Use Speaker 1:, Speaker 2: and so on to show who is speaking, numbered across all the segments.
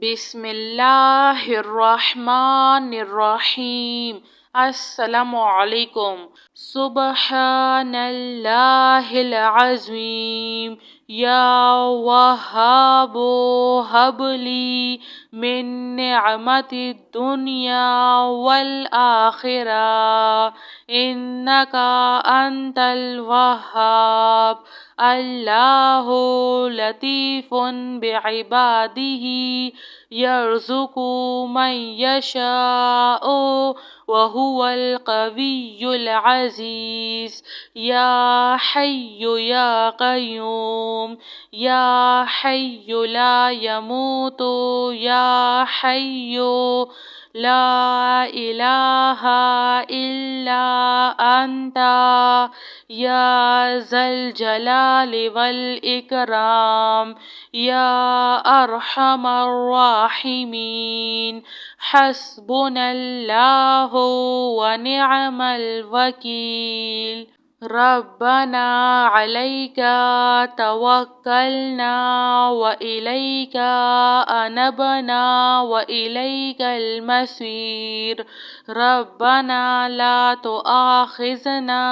Speaker 1: بسم اللہ الرحمن الرحیم۔ السلام علیکم۔ سبحان اللہ العظیم۔ یا وہاب ہب لی من نعمت الدنیا والآخرہ انک انت الوہاب۔ اللہ لطیف بعبادہ یرزق من یشاء وہو القوی العزیز۔ یا حی یا قیوم، یا حی لا یموت، یا حی لا الہ الا انت، یا ذا الجلال والاکرام، یا ارحم الراحمین۔ حسبنا اللہ ونعم الوکیل۔ ربنا علیک توکلنا وإلیک انبنا وإلیک المصیر۔ ربنا لا تؤاخذنا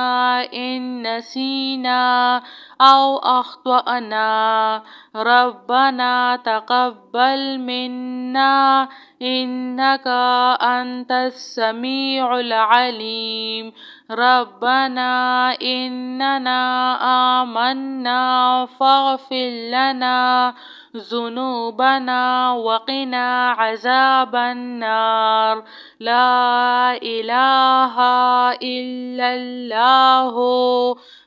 Speaker 1: ان نسینا او اخطأنا۔ ربنا تقبل منا انک انت السمیع العلیم۔ ربنا اننا آمنا فاغفر لنا ذنوبنا وقنا عذاب النار۔ لا الہ الا اللہ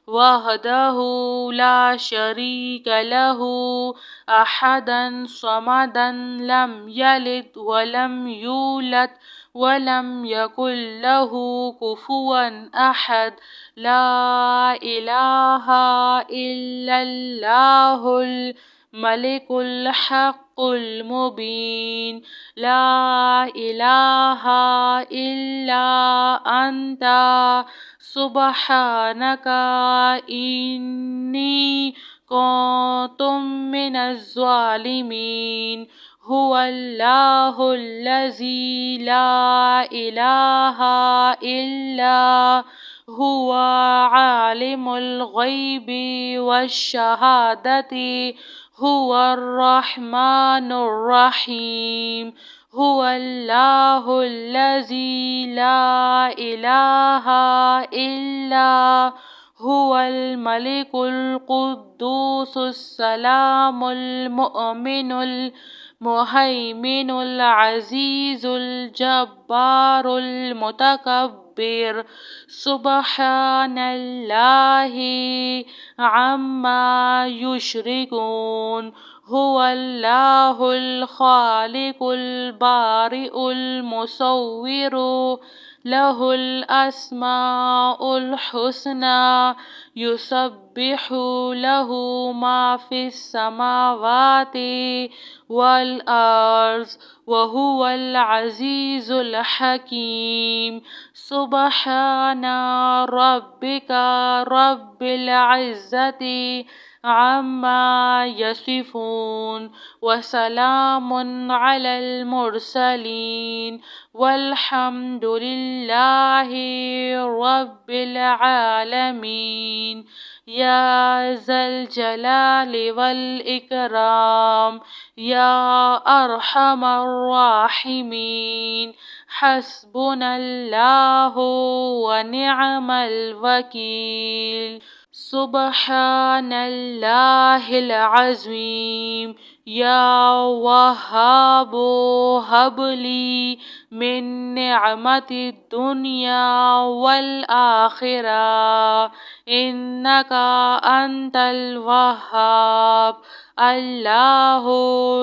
Speaker 1: وحدہ لا شریک لہ احدا صمدا لم یلد ولم یولد ولم یکن لہ کفوا احد۔ لا الہ الا اللہ الملک الحق المبین۔ لا الہ الا انت سبحانک انی کنت من الظالمین۔ هو اللہ الذی لا الہ الا هو عالم الغیب والشہادۃ هو الرحمن الرحیم۔ هو اللہ الذی لا الہ الا هو الملک القدوس السلام المؤمن المہیمن العزیز الجبار المتکبر۔ سبحان اللہ عما یشرکون۔ هو اللہ الخالق البارئ المصور لہ الاسماء الحسنی یسبح لہ ما فی السماوات والارض وہو العزیز الحکیم۔ سبحان ربک رب العزۃ عما یصفون وسلام علی المرسلین والحمد للہ رب العالمین۔ یا ذا الجلال والاکرام، یا ارحم الراحمین۔ حسبنا اللہ ونعم الوکیل۔ سبحان اللہ العظیم۔ یا وہاب ہب لی من نعمت الدنیا والآخرہ انک انت الوہاب۔ اللہ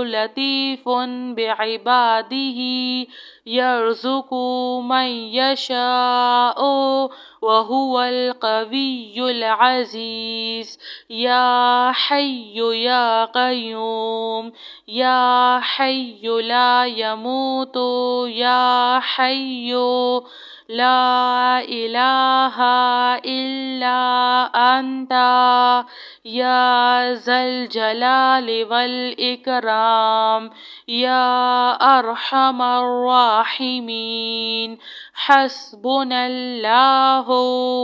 Speaker 1: لطیف بعبادہ یرزق من یشاء وہو القوی العزیز۔ یا حی یا قیوم، یا حی لا یموت، یا حی لا إله إلا أنت يا ذا الجلال والإكرام يا أرحم الراحمين حسبنا الله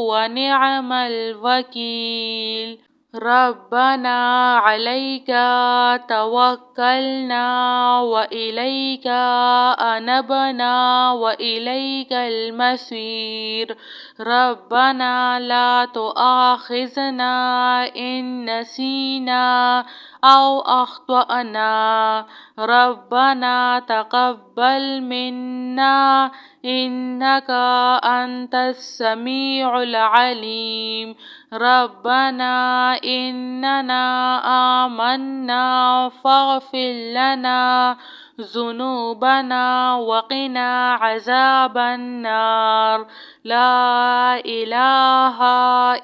Speaker 1: ونعم الوكيل ربنا عليك توكلنا وإليك أنبنا وإليك المصير ربنا لا تؤاخذنا إن نسينا أو أخطأنا ربنا تقبل منا إنك أنت السميع العليم ربنا إننا آمنا فاغفر لنا ذنوبنا وقنا عذاب النار لا إله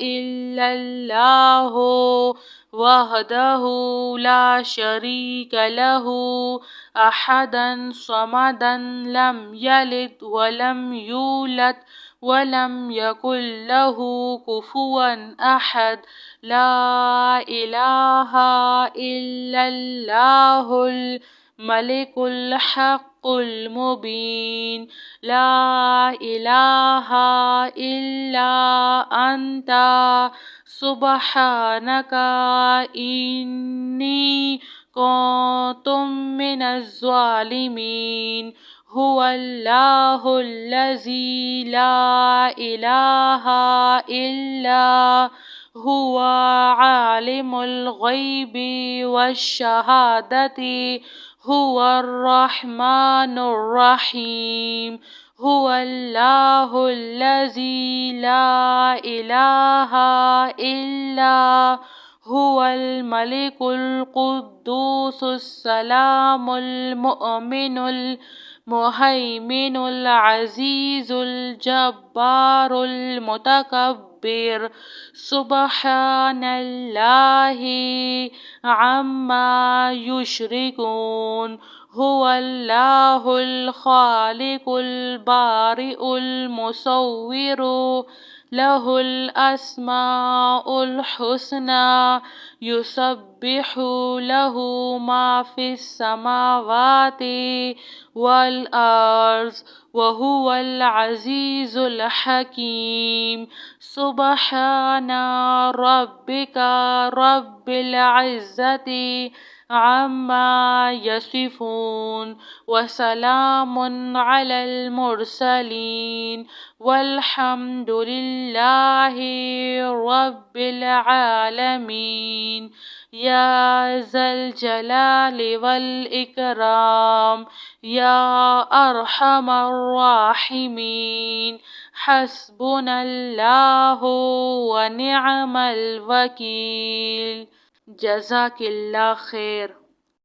Speaker 1: إلا الله وحده لا شريك له أحدا صمدا لم يلد ولم يولد ولم يكن له كفوا أحد لا إله إلا الله الملك الحق المبين لا إله إلا أنت سبحانك إني كنت من الظالمين هو الله الذي لا إله إلا هو عالم الغيب والشهادة هو الرحمن الرحيم هو الله الذي لا إله إلا هو الملك القدوس السلام المؤمن المهيمن العزيز الجبار المتكبر سبحان الله عما يشركون هو الله الخالق البارئ المصور له الأسماء الحسنى يسبح له ما في السماوات والأرض وهو العزيز الحكيم سبحان ربك رب العزة عما يصفون وسلام على المرسلين والحمد لله رب العالمين يا ذا الجلال والإكرام يا أرحم الراحمين حسبنا الله ونعم الوكيل جزاك الله خير.